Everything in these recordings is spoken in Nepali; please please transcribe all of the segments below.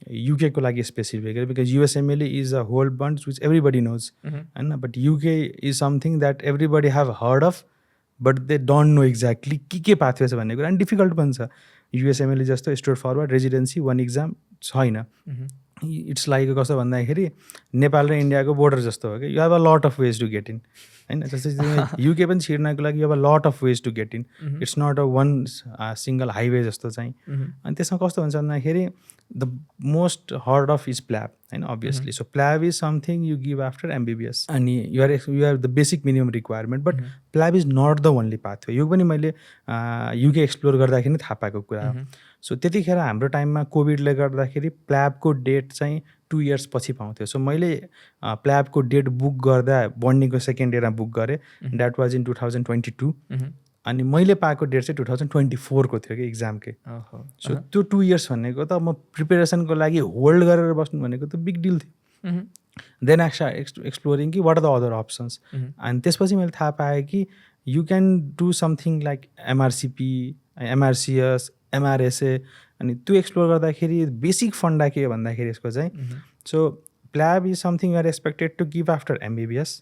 युकेको लागि specifically because USMLE is a whole bunch which everybody knows होइन but UK is something that everybody have heard of but they don't know exactly के पाथवे छ भन्ने कुरा अनि डिफिकल्ट पनि छ युएसएमएलई जस्तो स्ट्रेट फरवर्ड रेजिडेन्सी 1 इक्जाम छैन इट्स लाइक कस्तो भन्दाखेरि नेपाल र इन्डियाको बोर्डर जस्तो हो कि you have a lot of ways to get in होइन जस्तै युके पनि छिर्नको लागि you have a lot of ways to get in it's not a one single highway जस्तो चाहिँ अनि त्यसमा कस्तो हुन्छ भन्दाखेरि the most heard of is PLAB होइन obviously so PLAB is something you give after MBBS अनि you are the basic minimum requirement but PLAB is not the only pathway यो पनि मैले युके एक्सप्लोर गर्दाखेरि नै थाहा पाएको कुरा हो सो त्यतिखेर हाम्रो टाइममा कोभिडले गर्दाखेरि प्ल्याबको डेट चाहिँ 2 इयर्स पछि पाउँथ्यो सो मैले प्ल्याबको डेट बुक गर्दा बन्डिङको सेकेन्ड इयरमा बुक गरेँ द्याट वाज इन 2022 अनि मैले पाएको डेट चाहिँ 2024 को थियो कि इक्जामकै सो त्यो 2 इयर्स भनेको त म प्रिपेरेसनको लागि होल्ड गरेर बस्नु भनेको त बिग डिल थियो देन एक्सप्लोरिङ कि what are the other options अनि त्यसपछि मैले थाहा पाएँ कि you can do something like MRCP MRCS MRSA अनि त्यो एक्सप्लोर गर्दाखेरि बेसिक फन्डा के हो भन्दाखेरि यसको चाहिँ so PLAB is something you are expected to give after MBBS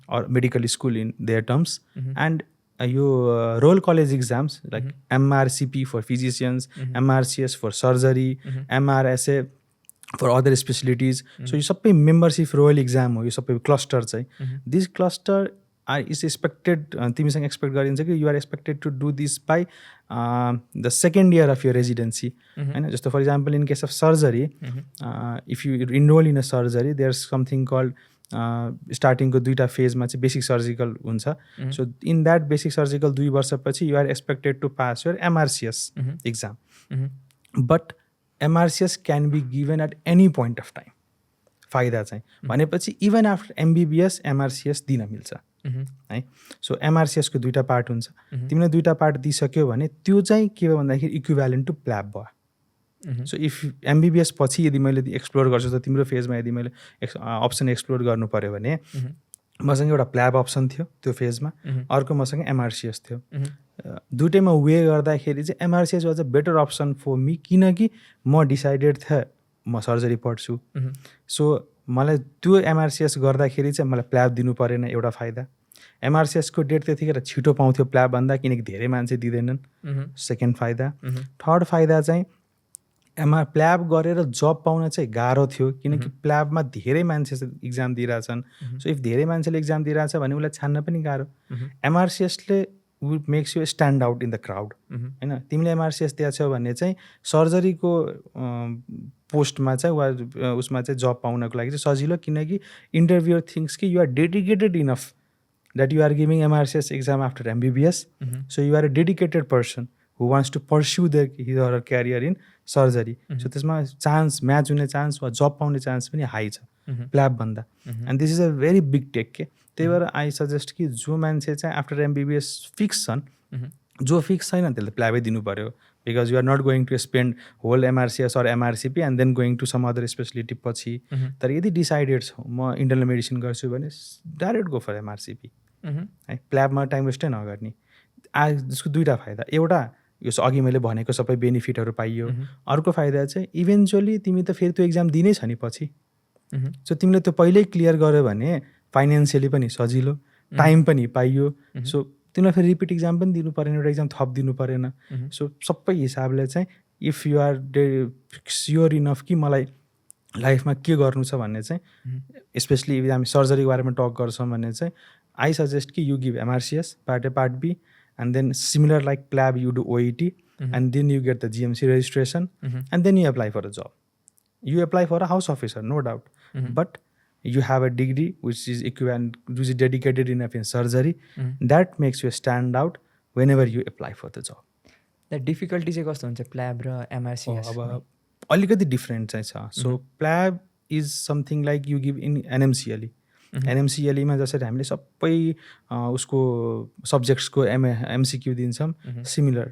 or medical school in their terms and यो royal college exams like MRCP for physicians MRCS for surgery MRSA for other specialities so यो सबै मेम्बरसिप रोयल इक्जाम हो यो सबै क्लस्टर चाहिँ दिस क्लस्टर इज एक्सपेक्टेड तिमीसँग एक्सपेक्ट गरिन्छ कि you are expected to do this by the second year of your residency होइन जस्तो for example in case of surgery if you enrol in a surgery there something called स्टार्टिङको 2टा फेजमा चाहिँ बेसिक सर्जिकल हुन्छ so in that basic surgical 2 वर्षपछि you are expected to pass your MRCS exam but MRCS can be given at any point of time फाइदा चाहिँ भनेपछि इभन आफ्टर एमबिबिएस एमआरसिएस दिन मिल्छ है सो एमआरसिएसको 2टा पार्ट हुन्छ तिमीले 2टा पार्ट दिइसक्यो भने त्यो चाहिँ के हो भन्दाखेरि इक्विभ्यालेन्ट टु प्ल्याब भयो सो इफ एमबिबिएस पछि यदि मैले एक्सप्लोर गर्छु त तिम्रो फेजमा यदि मैले अप्सन एक्सप्लोर गर्नु पऱ्यो भने मसँग एउटा प्ल्याब अप्सन थियो त्यो फेजमा अर्को मसँग एमआरसिएस थियो दुइटैमा वे गर्दाखेरि चाहिँ MRCS was a better option for me किनकि म डिसाइडेड थिएँ म सर्जरी पढ्छु सो मलाई त्यो एमआरसिएस गर्दाखेरि चाहिँ मलाई प्ल्याब दिनु परेन एउटा फाइदा एमआरसिएसको डेट त्यतिखेर छिटो पाउँथ्यो प्ल्याबभन्दा किनकि धेरै मान्छे दिँदैनन् सेकेन्ड फाइदा थर्ड फाइदा चाहिँ प्ल्याब गरेर जब पाउन चाहिँ गाह्रो थियो किनकि प्ल्याबमा धेरै मान्छे इक्जाम दिइरहेछन् सो इफ धेरै मान्छेले इक्जाम दिइरहेछ भने उसलाई छान्न पनि गाह्रो एमआरसिएसले makes you stand out in the crowd होइन तिमीले एमआरसिएस दिएको छौ भने चाहिँ सर्जरीको पोस्टमा चाहिँ वा उसमा चाहिँ जब पाउनको लागि चाहिँ सजिलो किनकि इन्टरभ्युअर थिङ्स कि you are dedicated enough that you are giving MRCS exam after MBBS so you are a dedicated person who wants to pursue their career in surgery so त्यसमा चान्स म्याच हुने चान्स वा जब पाउने चान्स पनि हाई छ प्ल्याबभन्दा and this is a very big take के त्यही भएर आई सजेस्ट कि जो मान्छे चाहिँ आफ्टर एमबिबिएस फिक्स छन् जो फिक्स छैन त्यसले प्ल्याबै दिनु पऱ्यो because you are not going to spend whole MRCS or MRCP and then going to some other speciality पछि तर यदि डिसाइडेड छ म इन्टरनल मेडिसिन गर्छु भने डाइरेक्ट गो फर एमआरसिपी है प्ल्याबमा टाइम वेस्टै नगर्ने जसको 2टा फाइदा एउटा यो अघि मैले भनेको सबै बेनिफिटहरू पाइयो अर्को फाइदा चाहिँ इभेन्चुअली तिमी त फेरि त्यो इक्जाम दिनै छ नि पछि सो तिमीले त्यो पहिल्यै क्लियर गर्यो भने फाइनेन्सियली पनि सजिलो टाइम पनि पाइयो सो तिमीलाई फेरि रिपिट इक्जाम पनि दिनु परेन एउटा इक्जाम थप दिनु परेन सो सबै हिसाबले चाहिँ if you are sure enough कि मलाई लाइफमा के गर्नु छ भन्ने चाहिँ स्पेसली हामी सर्जरीको बारेमा टक गर्छौँ भने चाहिँ आई सजेस्ट कि you give MRCS part A part B and then similar like PLAB you do OET and then you get the GMC registration and then you apply for a job. You apply for a house officer, no doubt, but you have a degree which is equivalent, which is dedicated enough in surgery. That makes you stand out whenever you apply for the job. The difficulty चाहिँ कस्तो हुन्छ प्ल्याब र एमआरसिएस अब अलिकति डिफ्रेन्ट चाहिँ छ so PLAB is something like you give in NMCLE एनएमसिएलईमा जसरी हामीले सबै उसको सब्जेक्ट्सको एमसिक्यू दिन्छौँ सिमिलर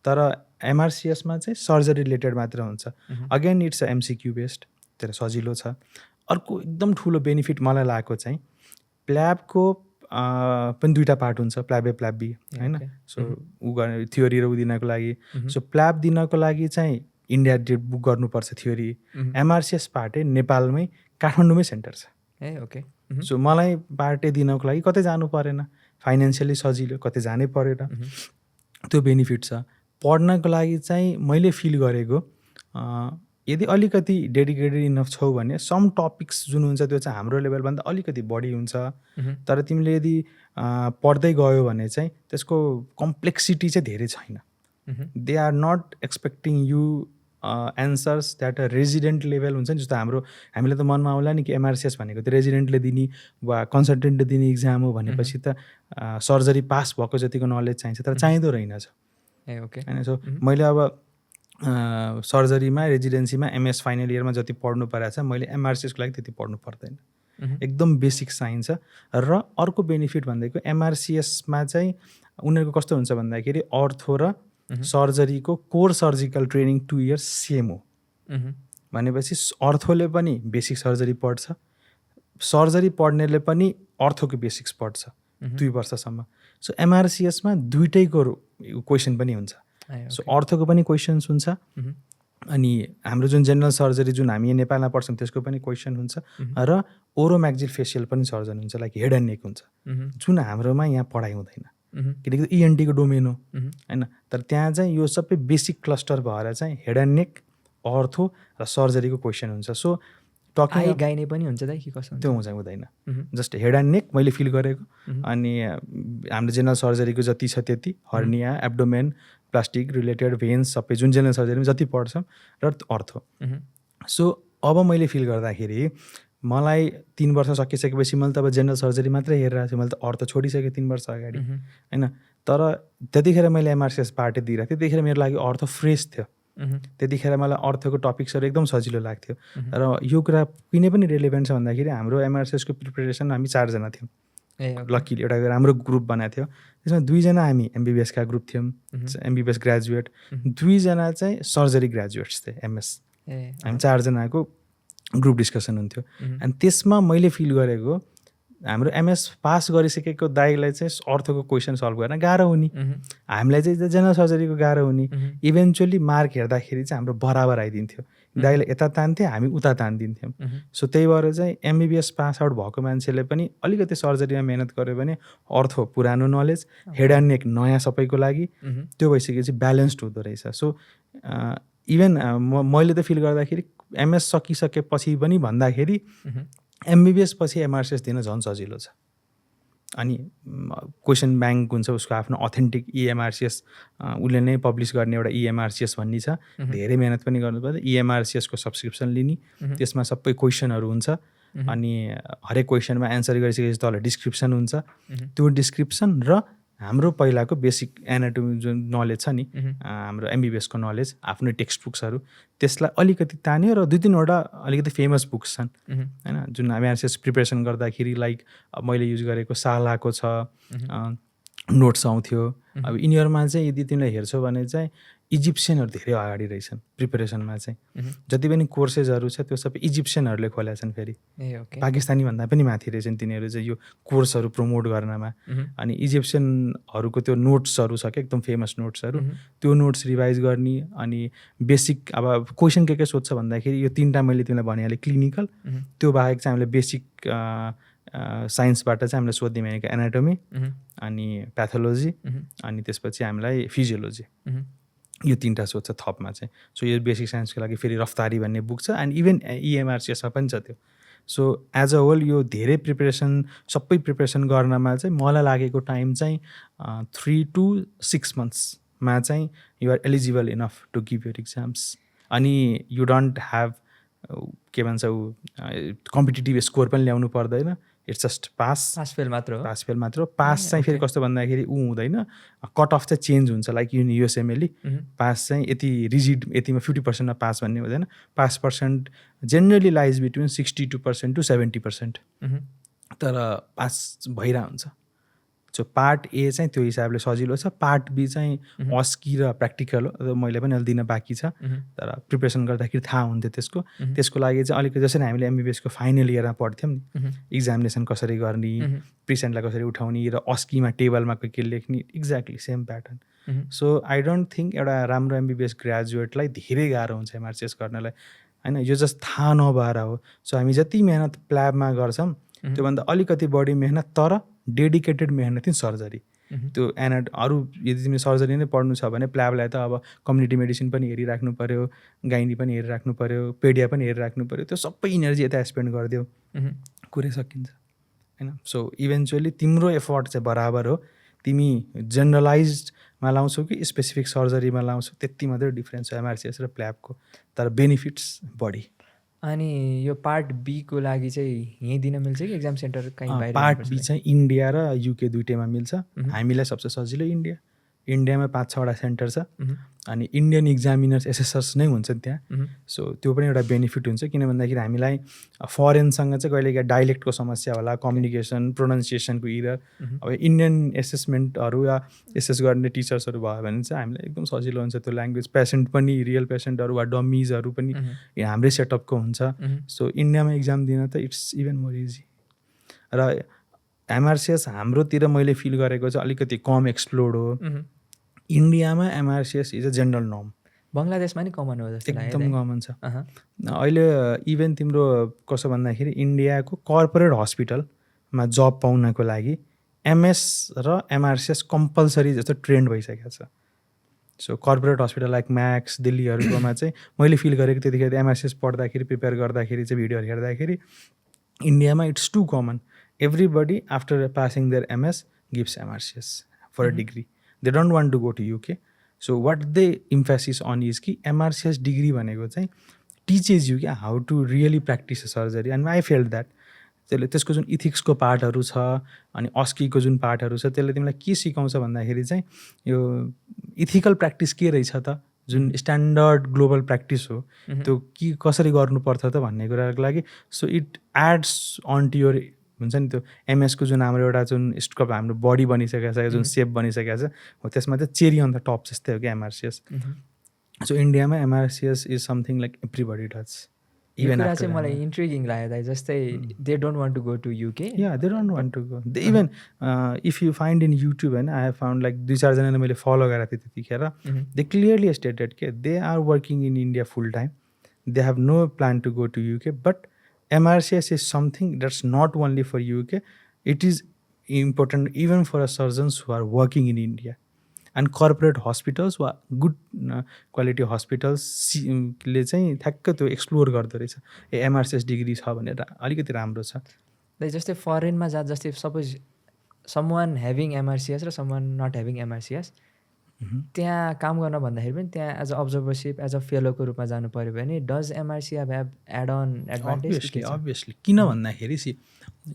तर एमआरसिएसमा चाहिँ सर्जरी रिलेटेड मात्र हुन्छ again it's a MCQ based तर सजिलो छ अर्को एकदम ठुलो बेनिफिट मलाई लागेको चाहिँ प्ल्याबको पनि 2टा पार्ट हुन्छ प्ल्याब ए प्ल्याब बी होइन सो ऊ गर्ने थ्योरी र ऊ दिनको लागि सो प्ल्याब दिनको लागि चाहिँ इन्डिया डेट बुक गर्नुपर्छ थ्योरी। एमआरसिएस पार्टे नेपालमै काठमाडौँमै सेन्टर छ। ए ओके। सो मलाई पार्टे दिनको लागि कतै जानु परेन, फाइनेन्सियली सजिलो, कतै जानै परेन, त्यो बेनिफिट छ। पढ्नको लागि चाहिँ मैले फिल गरेको यदि अलिकति डेडिकेटेड इनफ छौ भने सम टपिक्स जुन हुन्छ त्यो चाहिँ हाम्रो लेभलभन्दा अलिकति बढी हुन्छ, तर तिमीले यदि पढ्दै गयो भने चाहिँ त्यसको कम्प्लेक्सिटी चाहिँ धेरै छैन। They are not expecting you answers that a resident level हुन्छ नि, जस्तो हामीले त मनमा आउला नि कि एमआरसिएस भनेको त्यो रेजिडेन्टले दिने वा कन्सल्टेन्टले दिने इक्जाम हो भनेपछि त सर्जरी पास भएको जतिको नलेज चाहिन्छ, तर चाहिँदो रहेनछ। ए ओके। होइन, सो मैले अब सर्जरीमा रेजिडेन्सीमा एमएस फाइनल इयरमा जति पढ्नु परेको छ मैले एमआरसिएसको लागि त्यति पढ्नु पर्दैन, एकदम बेसिक साइन्स छ। र अर्को बेनिफिट भनेको एमआरसिएसमा चाहिँ उनीहरूको कस्तो हुन्छ भन्दाखेरि अर्थो र सर्जरीको core surgical training 2 years same हो। भनेपछि अर्थोले पनि बेसिक सर्जरी पढ्छ, सर्जरी पढ्नेले पनि अर्थोको बेसिक्स पढ्छ 2 वर्षसम्म। सो एमआरसिएसमा दुइटैको क्वेसन पनि हुन्छ। सो अर्थोको पनि क्वेसन्स हुन्छ, अनि हाम्रो जुन जेनरल सर्जरी जुन हामी नेपालमा पढ्छौँ त्यसको पनि क्वेसन हुन्छ, र ओरोम्याक्जिल फेसियल पनि सर्जन हुन्छ, लाइक हेड एन्ड नेक हुन्छ, जुन हाम्रोमा यहाँ पढाइ हुँदैन किनकि इएनटीको डोमेन हो होइन। तर त्यहाँ चाहिँ यो सबै बेसिक क्लस्टर भएर चाहिँ हेड एन्ड नेक, अर्थो र सर्जरीको क्वेसन हुन्छ। सो टकिङ गाइने पनि हुन्छ दाइ कि कसो? त्यो हुँदैन, जस्ट हेड एन्ड नेक मैले फिल गरेको। अनि हाम्रो जेनरल सर्जरीको जति छ त्यति, hernia, abdomen, plastic related, veins, सबै जुन जेनरल सर्जरीमा जति पढ्छौँ, र अर्थो। सो अब मैले फिल गर्दाखेरि मलाई 3 वर्ष सकिसकेपछि मैले त अब जेनरल सर्जरी मात्रै हेरिरहेको छु, मैले त अर्थो छोडिसकेँ 3 वर्ष अगाडि होइन। तर त्यतिखेर मैले एमआरसिएस पार्टे दिइरहेको थिएँ, त्यतिखेर मेरो लागि अर्थो फ्रेस थियो, त्यतिखेर मलाई अर्थको टपिक्सहरू एकदम सजिलो लाग्थ्यो। र यो कुरा किन पनि रेलेभेन्ट छ भन्दाखेरि हाम्रो एमआरसिएसको प्रिपरेसन हामी 4 जना थियौँ, लकिली एउटा राम्रो ग्रुप बनाएको थियो। त्यसमा 2 जना हामी एमबिबिएसका ग्रुप थियौँ, एमबिबिएस ग्रेजुएट, 2 जना चाहिँ सर्जरी ग्रेजुएट्स थिए एमएस। हामी 4 जनाको ग्रुप डिस्कसन हुन्थ्यो। अनि त्यसमा मैले फिल गरेको हाम्रो एमएस पास गरिसकेको दाइलाई चाहिँ अर्थको क्वेसन सल्भ गर्न गाह्रो हुने, हामीलाई चाहिँ जेनरल सर्जरीको गाह्रो हुने। इभेन्चुअली मार्क हेर्दाखेरि चाहिँ हाम्रो बराबर आइदिन्थ्यो, दाइले यता तान्थे हामी उता तानिदिन्थ्यौँ। सो त्यही भएर चाहिँ एमबिबिएस पास आउट भएको मान्छेले पनि अलिकति सर्जरीमा मेहनत गर्यो भने अर्थो पुरानो नलेज, हेड एन्ड नेक नयाँ सबैको लागि, त्यो भइसकेपछि ब्यालेन्स्ड हुँदो रहेछ। सो इभन मैले त फिल गर्दाखेरि एमएस सकिसकेपछि पनि भन्दाखेरि एमबिबिएस पछि एमआरसिएस दिन झन् सजिलो छ। अनि क्वेसन ब्याङ्क हुन्छ, उसको आफ्नो अथेन्टिक इएमआरसिएस उसले नै पब्लिस गर्ने एउटा इएमआरसिएस भन्ने छ, धेरै मेहनत पनि गर्नुपर्छ। इएमआरसिएसको सब्सक्रिप्सन लिने, त्यसमा सबै क्वेसनहरू हुन्छ, अनि हरेक क्वेसनमा एन्सर गरिसकेपछि तल डिस्क्रिप्सन हुन्छ। त्यो डिस्क्रिप्सन र हाम्रो पहिलाको बेसिक एनाटोमी जुन नलेज छ नि, हाम्रो एमबिबिएसको नलेज, आफ्नो टेक्स्ट बुक्सहरू, त्यसलाई अलिकति तान्यो। र 2-3वटा अलिकति फेमस बुक्स छन् होइन, जुन एमआरसिएस प्रिपरेसन गर्दाखेरि लाइक मैले युज गरेको सालाको छ, नोट्स आउँथ्यो। अब यिनीहरूमा चाहिँ यदि तिमीलाई हेर्छौ भने चाहिँ इजिप्सियनहरू धेरै अगाडि रहेछन् प्रिपरेसनमा चाहिँ, जति पनि कोर्सेसहरू छ त्यो सबै इजिप्सियनहरूले खोलेका छन्। फेरि पाकिस्तानी भन्दा पनि माथि रहेछन् तिनीहरू चाहिँ यो कोर्सहरू प्रमोट गर्नमा। अनि इजिप्सियनहरूको त्यो नोट्सहरू छ क्या, एकदम फेमस नोट्सहरू, त्यो नोट्स रिभाइज गर्ने। अनि बेसिक अब क्वेसन के सोध्छ भन्दाखेरि यो 3टा मैले तिमीलाई भनिहालेँ, क्लिनिकल, त्यो बाहेक चाहिँ हामीले बेसिक साइन्सबाट चाहिँ हामीले सोध्ने भनेको एनाटोमी, अनि प्याथोलोजी, अनि त्यसपछि हामीलाई फिजियोलोजी, यो 3टा सोध्छ थपमा चाहिँ। सो यो बेसिक साइन्सको लागि फेरि रफ्तारी भन्ने बुक छ, एन्ड इभन इएमआरसिएसमा पनि छ त्यो। सो एज अ होल यो धेरै सबै प्रिपरेसन गर्नमा चाहिँ मलाई लागेको टाइम चाहिँ 3 to 6 monthsमा चाहिँ you're eligible enough to give your exams. अनि यु डोन्ट ह्याभ के भन्छ कम्पिटिटिभ स्कोर पनि ल्याउनु पर्दैन, इट्स जस्ट पास फेल मात्र। पास चाहिँ फेरि कस्तो भन्दाखेरि हुँदैन, कट अफ चाहिँ चेन्ज हुन्छ। लाइक युएसएमएली पास चाहिँ यति रिजिड, यतिमा 50%मा पास भन्ने हुँदैन। Pass percent generally lies between 62% to 70%, तर पास भइरहेको हुन्छ सो पार्ट ए चाहिँ त्यो हिसाबले सजिलो छ, पार्ट बी चाहिँ अस्की र प्र्याक्टिकल हो। मैले पनि अहिले दिन बाँकी छ, तर प्रिपरेसन गर्दाखेरि थाहा हुन्थ्यो त्यसको लागि चाहिँ अलिकति जसरी हामीले एमबिबिएसको फाइनल इयरमा पढ्थ्यौँ नि, इक्जामिनेसन कसरी गर्ने, प्रिसेन्टलाई कसरी उठाउने र अस्कीमा टेबलमा के लेख्ने, exactly same pattern. So I don't think एउटा राम्रो एमबिबिएस ग्रेजुएटलाई धेरै गाह्रो हुन्छ एमआरसिएस गर्नलाई होइन, यो जस्ट थाहा नभएर हो। सो हामी जति मेहनत प्ल्याबमा गर्छौँ त्योभन्दा अलिकति बढी मेहनत, तर डेडिकेटेड मेहनत चाहिँ सर्जरी। त्यो अरू यदि तिमीले सर्जरी नै पढ्नु छ भने प्ल्याबलाई त अब कम्युनिटी मेडिसिन पनि हेरिराख्नु पऱ्यो, गाइनी पनि हेरिराख्नु पऱ्यो, पेडिया पनि हेरिराख्नु पऱ्यो, त्यो सबै इनर्जी यता स्पेन्ड गरिदियो कुरै सकिन्छ होइन। सो इभेन्चुअली तिम्रो एफर्ट चाहिँ बराबर हो, तिमी जेनरलाइजमा लाउँछौ कि स्पेसिफिक सर्जरीमा लाउँछौ, त्यति मात्रै डिफ्रेन्स छ एमआरसिएस र प्ल्याबको, तर बेनिफिट्स बढी। अनि यो पार्ट बीको लागि चाहिँ यहीँ दिन मिल्छ कि एक्जाम सेन्टर कहीँ बाहिर? पार्ट बी चाहिँ इन्डिया र युके दुइटैमा मिल्छ। हामीलाई सबसे सजिलो इन्डियामा 5-6वटा सेन्टर छ, अनि इन्डियन इक्जामिनर्स एसेसर्स नै हुन्छ त्यहाँ। सो त्यो पनि एउटा बेनिफिट हुन्छ, किन भन्दाखेरि हामीलाई फरेनसँग चाहिँ कहिलेकाहीँ डाइलेक्टको समस्या होला, कम्युनिकेसन प्रोनाउन्सिएसनको इरर। अब इन्डियन एसेसमेन्टहरू या एसेस गर्ने टिचर्सहरू भयो भने चाहिँ हामीलाई एकदम सजिलो हुन्छ त्यो ल्याङ्ग्वेज। पेसेन्ट पनि रियल पेसेन्टहरू वा डमिजहरू पनि हाम्रै सेटअपको हुन्छ। सो इन्डियामा इक्जाम दिन त इट्स इभन मोर इजी। र एमआरसिएस हाम्रोतिर मैले फिल गरेको चाहिँ अलिकति कम एक्सप्लोर्ड हो। इन्डियामा एमआरसिएस इज अ जेनरल नर्म। बङ्गलादेशमा नि कमन हो जस्तो लाग्यो। एकदम कमन छ अहिले। इभन तिम्रो कसो भन्दाखेरि इन्डियाको कर्पोरेट हस्पिटलमा जब पाउनको लागि एमएस र एमआरसिएस कम्पलसरी जस्तो ट्रेन्ड भइसकेको छ। So corporate hospital like Max दिल्लीहरूकोमा चाहिँ मैले फिल गरेको त्यतिखेर एमआरसिएस पढ्दाखेरि प्रिपेयर गर्दाखेरि चाहिँ भिडियोहरू हेर्दाखेरि इन्डियामा it's too common. Everybody after passing their MS gives MRCS for a degree. They don't want to go to UK. So what they emphasis on is कि एमआरसिएस डिग्री भनेको चाहिँ टिचेज यु क्या how to really practise surgery. And I felt that त्यसको जुन इथिक्सको पार्टहरू छ अनि अस्कीको जुन पार्टहरू छ त्यसले तिमीलाई के सिकाउँछ भन्दाखेरि चाहिँ यो इथिकल प्र्याक्टिस के रहेछ त, जुन स्ट्यान्डर्ड ग्लोबल प्र्याक्टिस हो त्यो के कसरी गर्नुपर्छ त भन्ने कुराको लागि। So it adds on to your हुन्छ नि त्यो एमएसको जुन हाम्रो एउटा जुन स्कोप हाम्रो बडी बनिसकेको छ, जुन सेप बनिसकेको छ हो, त्यसमा चाहिँ चेरी अन द टप जस्तै हो कि एमआरसिएस। सो इन्डियामा MRCS is something like everybody does. Even चाहिँ मलाई इन्ट्रिगिङ लाग्यो जस्तै they don't want to go to UK. या they don't want to go. Even if you find in YouTube होइन, आई हेभ फाउन्ड लाइक 2-4जनाले मैले फलो गरेको थिएँ त्यतिखेर, दे क्लियरली स्टेटेड के they are working in India full time, they have no plan to go to UK, but MRCS is something that's not only for UK, it is important even for surgeons who are working in India. And corporate hospitals वा good quality hospitals ले चाहिँ ठ्याक्क त्यो एक्सप्लोर गर्दो रहेछ एमआरसिएस डिग्री छ भनेर, अलिकति राम्रो छ। जस्तै फरेनमा जस्तै सपोज समवान ह्याभिङ एमआरसिएस र समवान नट ह्याभिङ एमआरसिएस, त्यहाँ काम गर्न भन्दाखेरि पनि त्यहाँ as a observership as a फेलोको रूपमा जानु पऱ्यो भने does MRC have add on advantage? Obviously किन भन्दाखेरि see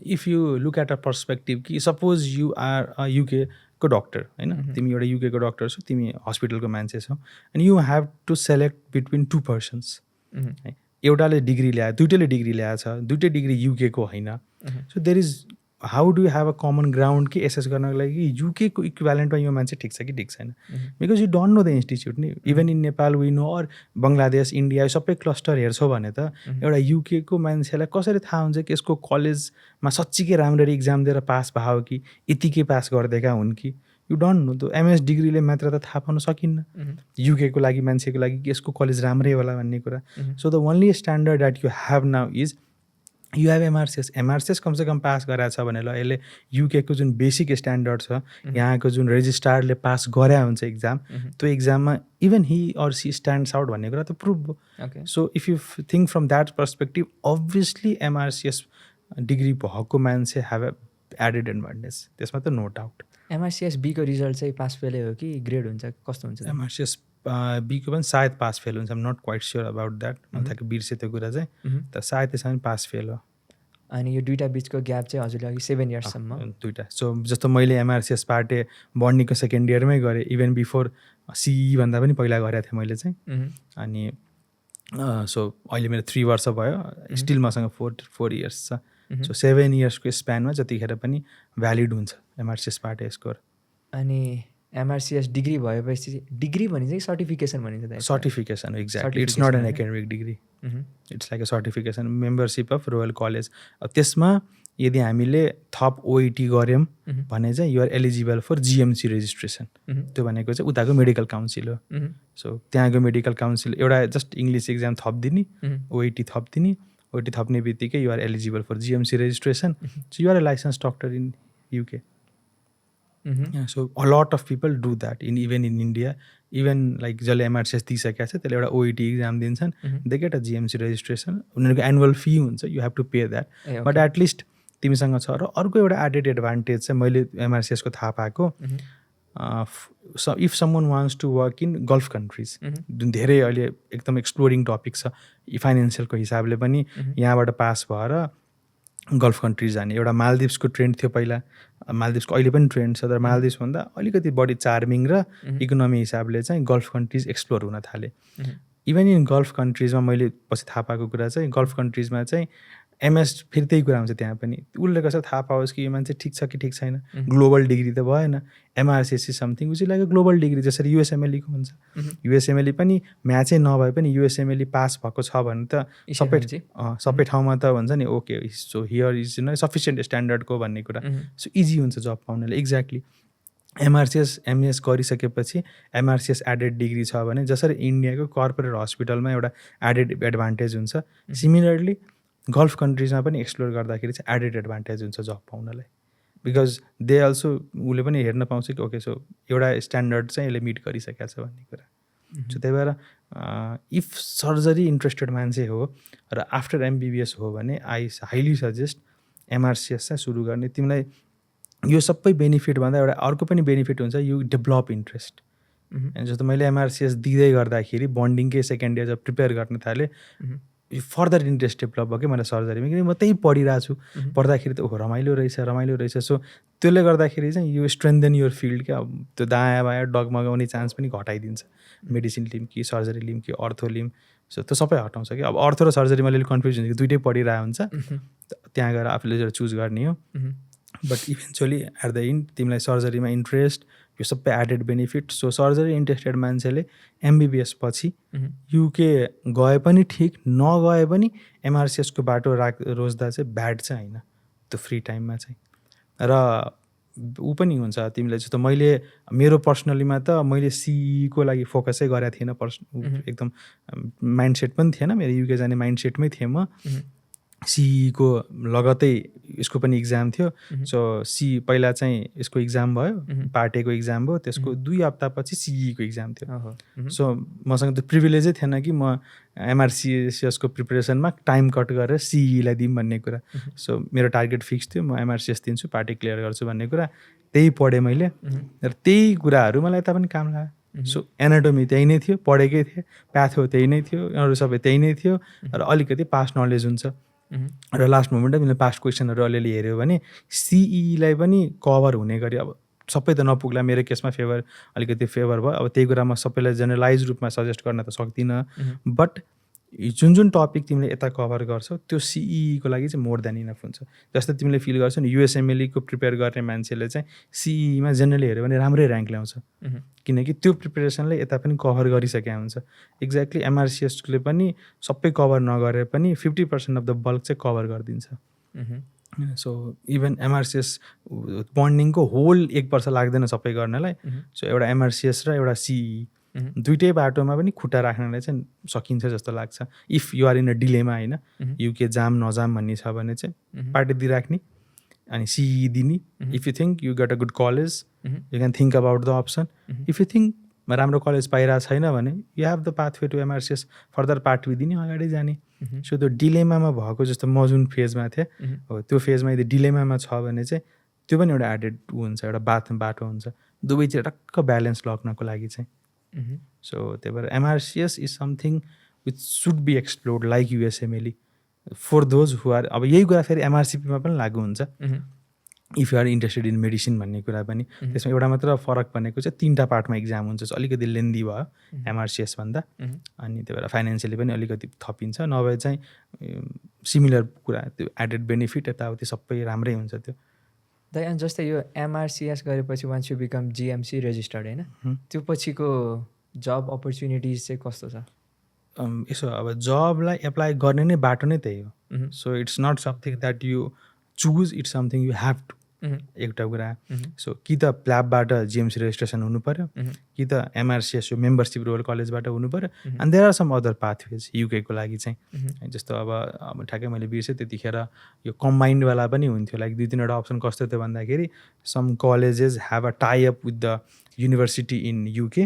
if you look at a perspective कि सपोज यु आर अ युकेको डक्टर होइन, तिमी एउटा युकेको डक्टर छौ, तिमी हस्पिटलको मान्छे छौ, and you have to select between 2 persons है। एउटाले डिग्री ल्यायो, दुइटैले डिग्री ल्याएछ, दुइटै डिग्री युकेको होइन। So there is how do you have a common ground कि एसेस गर्नको लागि युकेको इक्विभ्यालेन्टमा यो मान्छे ठिक छ कि ठिक छैन, because you don't know the institute नि। Even in Nepal we know, or Bangladesh India सबै क्लस्टर हेर्छौ भने त एउटा युकेको मान्छेलाई कसरी थाहा हुन्छ कि यसको कलेजमा साँच्चीकै राम्ररी इक्जाम दिएर पास भयो कि यतिकै पास गरिदिएका हुन् कि, यु डोन्ट नो। त्यो एमएस डिग्रीले मात्र त थाहा पाउन सकिन्न युकेको लागि मान्छेको लागि कि यसको कलेज राम्रै होला भन्ने कुरा। So the only standard that you have now is you have MRCS. MRCS कमसेकम पास गराएको छ भने ल यसले युकेको जुन बेसिक स्ट्यान्डर्ड छ, यहाँको जुन रेजिस्ट्रारले पास गरे हुन्छ इक्जाम, त्यो इक्जाममा even he or she stands out भन्ने कुरा त प्रुभ भयो। So if you think from that perspective, obviously MRCS degree भएको मान्छे हेभ एडेड एडभान्टेज, त्यसमा त नो डाउट। एमआरसिएस बीको रिजल्ट चाहिँ पास फेलै हो कि ग्रेड हुन्छ, कस्तो हुन्छ? एमआरसिएस बीको पनि सायद पास फेल हुन्छ, I'm not quite sure about that, म ठ्याक्कै बिर्सेँ त्यो कुरा चाहिँ, तर सायद त्यसमा पास फेल हो। अनि यो दुइटा बिचको ग्याप चाहिँ हजुरले अघि 7 इयर्ससम्म दुइटा। सो जस्तो मैले एमआरसिएस पार्ट ए बर्नीको सेकेन्ड इयरमै गरेँ, इभन बिफोर सिई भन्दा पनि पहिला गरेको थिएँ मैले चाहिँ। अनि सो अहिले मेरो 3 वर्ष भयो, स्टिल मसँग 4 इयर्स छ सो 7 इयर्सको स्प्यानमा जतिखेर पनि भ्यालिड हुन्छ एमआरसिएसबाट स्कोर। अनि एमआरसिएस डिग्री भएपछि डिग्री भने चाहिँ सर्टिफिकेसन भनिन्छ त? Certification, exactly. It's not an academic degree, it's like a certification, membership of royal college. त्यसमा यदि हामीले थप ओइटी गऱ्यौँ भने चाहिँ you're eligible for GMC registration. त्यो भनेको चाहिँ उताको मेडिकल काउन्सिल हो। सो त्यहाँको मेडिकल काउन्सिल एउटा जस्ट इङ्ग्लिस इक्जाम थपिदिने, ओइटी थपिदिने, ओइटी थप्ने बित्तिकै you're eligible for GMC registration. So you're a licence doctor in UK. So a lot of people do that even in India. Even like जसले एमआरसिएस दिइसकेको छ त्यसले एउटा ओइटी इक्जाम दिन्छन्, they get a GMC registration. उनीहरूको एनुअल फी हुन्छ, you have to pay that. But at least तिमीसँग छ। र अर्को एउटा एडेड एडभान्टेज चाहिँ मैले एमआरसिएसको थाहा पाएको, if someone wants to work in Gulf countries, जुन धेरै अहिले एकदम एक्सप्लोरिङ टपिक छ फाइनेन्सियलको हिसाबले पनि, यहाँबाट पास भएर गल्फ कन्ट्रिज जाने एउटा मालदिप्सको ट्रेन्ड थियो पहिला, मालदिप्सको अहिले पनि ट्रेन्ड छ, तर मालदिप्सभन्दा अलिकति बढी चार्मिङ र इकोनोमी हिसाबले चाहिँ गल्फ कन्ट्रिज एक्सप्लोर हुन थाले। इभन इन गल्फ कन्ट्रिजमा मैले पछि थाहा पाएको कुरा चाहिँ गल्फ कन्ट्रिजमा चाहिँ एमएस फेरि त्यही कुरा हुन्छ त्यहाँ पनि। उसले कसरी थाहा पाओस् कि यो मान्छे ठिक छ कि ठिक छैन? ग्लोबल डिग्री त भएन। MRCS is something which is like a global degree, जसरी युएसएमएलईको हुन्छ। युएसएमएलई पनि म्याचै नभए पनि युएसएमएलई पास भएको छ भने त सबै ठाउँमा त भन्छ नि okay, so here is sufficient स्ट्यान्डर्डको भन्ने कुरा। सो इजी हुन्छ जब पाउनलाई। एक्ज्याक्टली एमआरसिएस एमएस गरिसकेपछि एमआरसिएस एडेड डिग्री छ भने जसरी इन्डियाको कर्पोरेट हस्पिटलमा एउटा एडेड एडभान्टेज हुन्छ, सिमिलरली गल्फ कन्ट्रिजमा पनि एक्सप्लोर गर्दाखेरि चाहिँ एडेड एडभान्टेज हुन्छ जब पाउनलाई। बिकज दे अल्सो उसले पनि हेर्न पाउँछ कि ओके सो एउटा स्ट्यान्डर्ड चाहिँ यसले मिट गरिसकेको छ भन्ने कुरा। सो त्यही भएर इफ सर्जरी इन्ट्रेस्टेड मान्छे हो र आफ्टर एमबिबिएस हो भने आई हाइली सजेस्ट एमआरसिएस चाहिँ सुरु गर्ने। तिमीलाई यो सबै बेनिफिट भन्दा एउटा अर्को पनि बेनिफिट हुन्छ, यु डेभलप इन्ट्रेस्ट। जस्तो मैले एमआरसिएस दिँदै गर्दाखेरि बन्डिङकै सेकेन्ड इयर जब प्रिपेयर गर्न थालेँ, फर्दर इन्ट्रेस्ट डेभलप भयो कि मलाई सर्जरीमा, किनकि म त्यही पढिरहेको छु। पढ्दाखेरि त ओहो रमाइलो रहेछ। सो त्यसले गर्दाखेरि चाहिँ यो स्ट्रेन्थन योर फिल्ड क्या, त्यो दायाँ बायाँ डगमगाउने चान्स पनि घटाइदिन्छ। मेडिसिन लिम कि सर्जरी लिम कि अर्थो लिम, सो त्यो सबै हटाउँछ कि। अब अर्थो र सर्जरीमा अलिअलि कन्फ्युज हुन्छ कि दुइटै पढिरहेको हुन्छ, त्यहाँ गएर आफूले एउटा चुज गर्ने हो। But eventually at the end तिमीलाई सर्जरीमा इन्ट्रेस्ट, यो सबै added benefit. So surgery interested मान्छेले एमबिबिएस पछि युके गए पनि ठिक, नगए पनि एमआरसिएसको बाटो रोज्दा चाहिँ ब्याड चाहिँ होइन त्यो फ्री टाइममा चाहिँ। र ऊ पनि हुन्छ तिमीलाई, जस्तो मैले मेरो पर्सनलीमा त मैले सिईको लागि फोकसै गरेको थिएन, एकदम माइन्डसेट पनि थिएन मेरो, युके जाने माइन्डसेटमै थिएँ म। सिईको लगतै यसको पनि इक्जाम थियो। सो पहिला चाहिँ यसको इक्जाम भयो, पार्ट ए को इक्जाम भयो, त्यसको 2 हप्तापछि सिईको इक्जाम थियो। सो मसँग त्यो प्रिभिलेजै थिएन कि म एमआरसिएसको प्रिपरेसनमा टाइम कट गरेर सिईलाई दिउँ भन्ने कुरा। सो मेरो टार्गेट फिक्स थियो, म एमआरसिएस दिन्छु, पार्ट ए क्लियर गर्छु भन्ने कुरा। त्यही पढेँ मैले र त्यही कुराहरू मलाई यता पनि काम लाग्यो। सो एनाटोमी त्यही नै थियो, पढेकै थिएँ, प्याथो त्यही नै थियो, अरू सबै त्यही नै थियो, र अलिकति पास्ट नलेज हुन्छ। र लास्ट मोमेन्टमा तिमीले पास्ट क्वेसनहरू अलिअलि हेऱ्यो भने सिईलाई पनि कभर हुने गरी, अब सबै त नपुग्ला, मेरो केसमा अलिकति फेभर भयो। अब त्यही कुरा म सबैलाई जेनरलाइज रूपमा सजेस्ट गर्न त सक्दिनँ, बट जुन टपिक तिमीले यता कभर गर्छौ त्यो सिईको लागि चाहिँ मोर देन इनफ हुन्छ। जस्तै तिमीले फिल गर्छौ नि युएसएमएलईको प्रिपेयर गर्ने मान्छेले चाहिँ सिईमा जेनरली हेऱ्यो भने राम्रै ऱ्याङ्क ल्याउँछ, किनकि त्यो प्रिपेरेसनले यता पनि कभर गरिसकेको हुन्छ। एक्ज्याक्टली एमआरसिएसले पनि सबै कभर नगरे पनि 50% अफ द बल्क चाहिँ कभर गरिदिन्छ। सो इभन एमआरसिएस बन्डिङको होल 1 वर्ष लाग्दैन सबै गर्नलाई। सो एउटा एमआरसिएस र एउटा सिई दुइटै बाटोमा पनि खुट्टा राख्नलाई चाहिँ सकिन्छ जस्तो लाग्छ। If you are in a dilemma होइन, युके जाम नजाम भन्ने छ भने चाहिँ पार्टी दिइराख्ने अनि सिई दिने। If you think you get a good college you can think about the option. If you think राम्रो कलेज पाइरहेको छैन भने you have the pathway to MRCS, further pathway दिने, अगाडि जाने। सो त्यो डिलेमामा भएको जस्तो म जुन फेजमा थिएँ हो त्यो फेजमा यदि डिलेमामा छ भने चाहिँ त्यो पनि एउटा एडेड हुन्छ, एउटा बाटो हुन्छ, दुवै चाहिँ टक्क ब्यालेन्स लग्नको लागि चाहिँ। सो त्यही भएर MRCS is something which should be explored like USMLE for those who are. अब यही कुरा फेरि एमआरसिपीमा पनि लागु हुन्छ, if you are interested in medicine भन्ने कुरा पनि। त्यसमा एउटा मात्र फरक भनेको चाहिँ 3टा पार्टमा इक्जाम हुन्छ, अलिकति लेन्दी भयो एमआरसिएस भन्दा। अनि त्यही भएर फाइनेन्सियली पनि अलिकति थपिन्छ, नभए चाहिँ सिमिलर कुरा, त्यो एडेड बेनिफिट यताउति सबै राम्रै हुन्छ त्यो। दाइ अनि जस्तै यो एमआरसिएस गरेपछि once you become GMC registered होइन, त्यो पछिको जब अपर्च्युनिटिज चाहिँ कस्तो छ? यसो अब जबलाई एप्लाई गर्ने नै बाटो नै त्यही हो। So it's not something that you choose, it's something you have to. एउटा कुरा, सो कि त प्ल्याबबाट जिएमसी रेजिस्ट्रेसन हुनु पऱ्यो, कि त एमआरसिएस यो मेम्बरसिप रोयल कलेजबाट हुनु पऱ्यो, and there are some other pathways युकेको लागि चाहिँ। जस्तो अब ठ्याक्कै मैले बिर्सेँ त्यतिखेर यो कम्बाइन्डवाला पनि हुन्थ्यो, लाइक 2-3वटा अप्सन कस्तो थियो भन्दाखेरि some colleges have a tie up with the university in UK,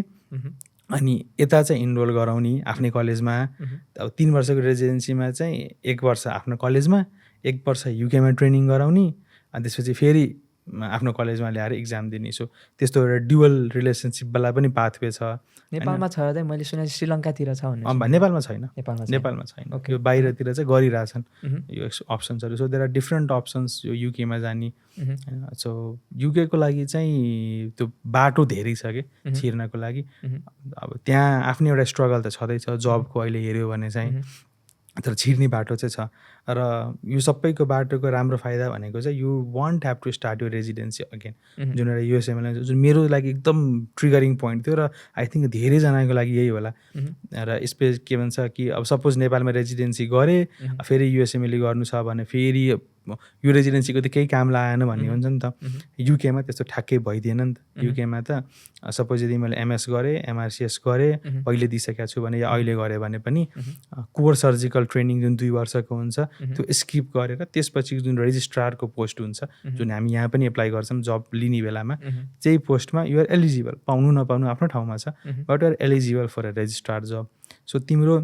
अनि यता चाहिँ इनरोल गराउने आफ्नै कलेजमा। अब 3 वर्षको रेजिडेन्सीमा चाहिँ 1 वर्ष आफ्नो कलेजमा, 1 वर्ष युकेमा ट्रेनिङ गराउने, अनि त्यसपछि फेरि आफ्नो कलेजमा ल्याएर इक्जाम दिने। सो त्यस्तो एउटा ड्युअल रिलेसनसिपवाला पनि पाथवे छ। नेपालमा छ त मैले सुने श्रीलङ्कातिर छ भन्ने। नेपालमा छैन, नेपालमा छैन। यो बाहिरतिर चाहिँ गरिरहेछन् यो अप्सन्सहरू। So there are different options यो युकेमा जाने। सो युकेको लागि चाहिँ त्यो बाटो धेरै छ कि छिर्नको लागि। अब त्यहाँ आफ्नै एउटा स्ट्रगल त छँदैछ जबको अहिले हेऱ्यो भने चाहिँ, तर छिर्ने बाटो चाहिँ छ। र यो सबैको बाटोको राम्रो फाइदा भनेको चाहिँ you won't have to start यो रेजिडेन्सी अगेन, जुन एउटा युएसएमएलए जुन मेरो लागि एकदम ट्रिगरिङ पोइन्ट थियो, र आई थिङ्क धेरैजनाको लागि यही होला। र के भन्छ कि अब सपोज नेपालमा रेजिडेन्सी गरेँ, फेरि युएसएमएलए गर्नु छ भने फेरि यो रेजिडेन्सीको त केही काम लागेन भन्ने हुन्छ नि त। युकेमा त्यस्तो ठ्याक्कै भइदिएन नि त। युकेमा त सपोज यदि मैले एमएस गरेँ, एमआरसिएस गरेँ, पहिले दिइसकेको छु भने या अहिले गरेँ भने पनि कोर सर्जिकल ट्रेनिङ जुन 2 वर्षको हुन्छ त्यो स्किप गरेर त्यसपछि जुन रेजिस्ट्रारको पोस्ट हुन्छ, जुन हामी यहाँ पनि एप्लाई गर्छौँ जब लिने बेलामा, त्यही पोस्टमा युआर एलिजिबल, पाउनु नपाउनु आफ्नो ठाउँमा छ, but you're eligible for a registrar job. So तिम्रो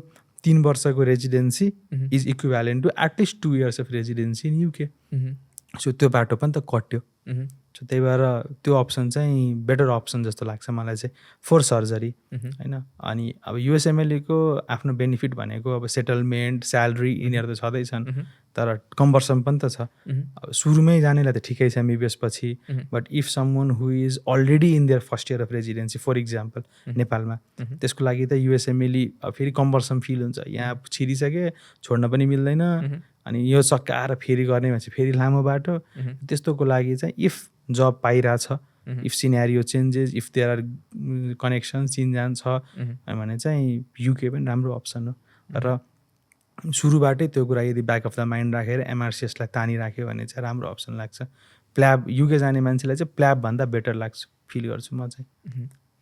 3 वर्षको residency is equivalent to at least 2 years of residency in UK. सो त्यो बाटो पनि त कट्यो। सो त्यही भएर त्यो अप्सन चाहिँ बेटर अप्सन जस्तो लाग्छ मलाई चाहिँ फर सर्जरी होइन। अनि अब युएसएमएलएको आफ्नो बेनिफिट भनेको अब सेटलमेन्ट, स्यालेरी यिनीहरू त छँदैछन्, तर कम्बर्सम पनि त छ। अब सुरुमै जानेलाई त ठिकै छ एमबिबिएस पछि, but if someone who is already in there first year of residency for example नेपालमा, त्यसको लागि त युएसएमएलए फेरि कम्बर्सम फिल हुन्छ। यहाँ छिरिसके छोड्न पनि मिल्दैन, अनि यो सकाएर फेरि गर्ने भनेपछि फेरि लामो बाटो। त्यस्तोको लागि चाहिँ इफ जब पाइरहेछ, if scenario changes, if there are connection चिनजान छ भने चाहिँ युके पनि राम्रो अप्सन हो। र सुरुबाटै त्यो कुरा यदि ब्याक अफ द माइन्ड राखेर एमआरसिएसलाई तानिराख्यो भने चाहिँ राम्रो अप्सन लाग्छ। प्ल्याब युके जाने मान्छेलाई चाहिँ प्ल्याबभन्दा बेटर लाग्छ फिल गर्छु म चाहिँ।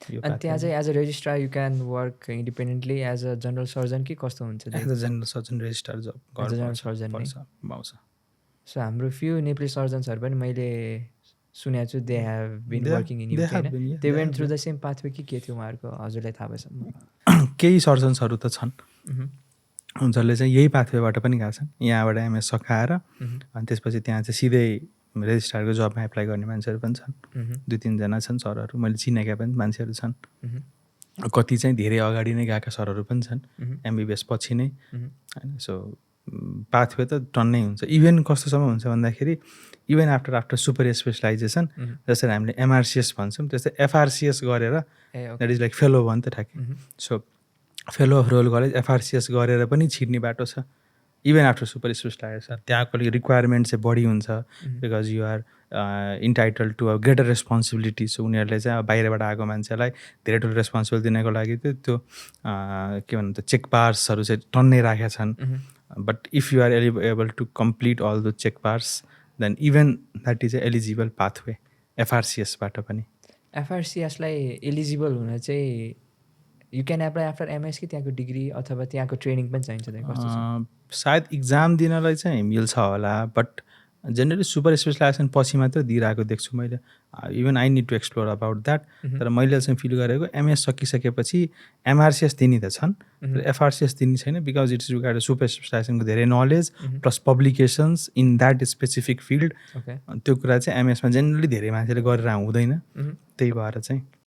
अनि त्यहाँ चाहिँ as a registrar you can work independently as a general surgeon कि कस्तो हुन्छ? As a general surgeon registrar job general surgeon पाउँछ। सो हाम्रो फ्यु नेपाली सर्जन्सहरू पनि मैले सुनेको छु, they have been working in UK होइन? They went through the same pathway कि के थियो उहाँहरूको, हजुरलाई थाहा भएसम्म? केही सर्जन्सहरू त छन् जसले चाहिँ यही पाथवेबाट पनि गएको छन्, यहाँबाट एमएस सकाएर अनि त्यसपछि त्यहाँ चाहिँ सिधै रेजिस्ट्रारको जबमा एप्लाई गर्ने मान्छेहरू पनि छन्। 2-3 जना छन् सरहरू, मैले चिनेका पनि मान्छेहरू छन्। कति चाहिँ धेरै अगाडि नै गएका सरहरू पनि छन् एमबिबिएस पछि नै होइन। सो पाथवे त टन्नै हुन्छ। इभेन कस्तोसम्म हुन्छ भन्दाखेरि इभन आफ्टर सुपर स्पेसलाइजेसन, जसरी हामीले एमआरसिएस भन्छौँ त्यस्तै एफआरसिएस गरेर, द्याट इज लाइक फेलो भन् त ठ्याक्कै। So fellow of royal college FRCS गरेर पनि छिर्ने बाटो छ इभन आफ्टर सुपर स्पेसलाइजेसन। त्यहाँको रिक्वायरमेन्ट चाहिँ बढी हुन्छ because you are entitled to a greater responsibility. So उनीहरूले चाहिँ बाहिरबाट आएको मान्छेलाई धेरै ठुलो रेस्पोन्सिबिलिटी दिनको लागि त्यो के भन्नु त चेक पार्सहरू चाहिँ टन्नै राखेका छन्। But if you are able to complete all the check parts then even that is a eligible pathway एफआरसिएसबाट पनि। एफआरसिएसलाई एलिजिबल हुन चाहिँ you can apply after MS कि त्यहाँको डिग्री अथवा त्यहाँको ट्रेनिङ पनि चाहिन्छ? सायद इक्जाम दिनलाई चाहिँ मिल्छ होला, बट जेनरली सुपर स्पेसलाइजेसन पछि मात्र दिइरहेको देख्छु मैले। Even I need to explore about that. तर मैले चाहिँ फिल गरेको एमएस सकिसकेपछि एमआरसिएस दिने त छन्, तर एफआरसिएस दिने छैन बिकज इट्स रिक्वायर्ड सुपर स्पेसलाइजेसनको धेरै knowledge plus publications in that specific field. त्यो कुरा चाहिँ एमएसमा जेनरली धेरै मान्छेले गरेर हुँदैन, त्यही भएर चाहिँ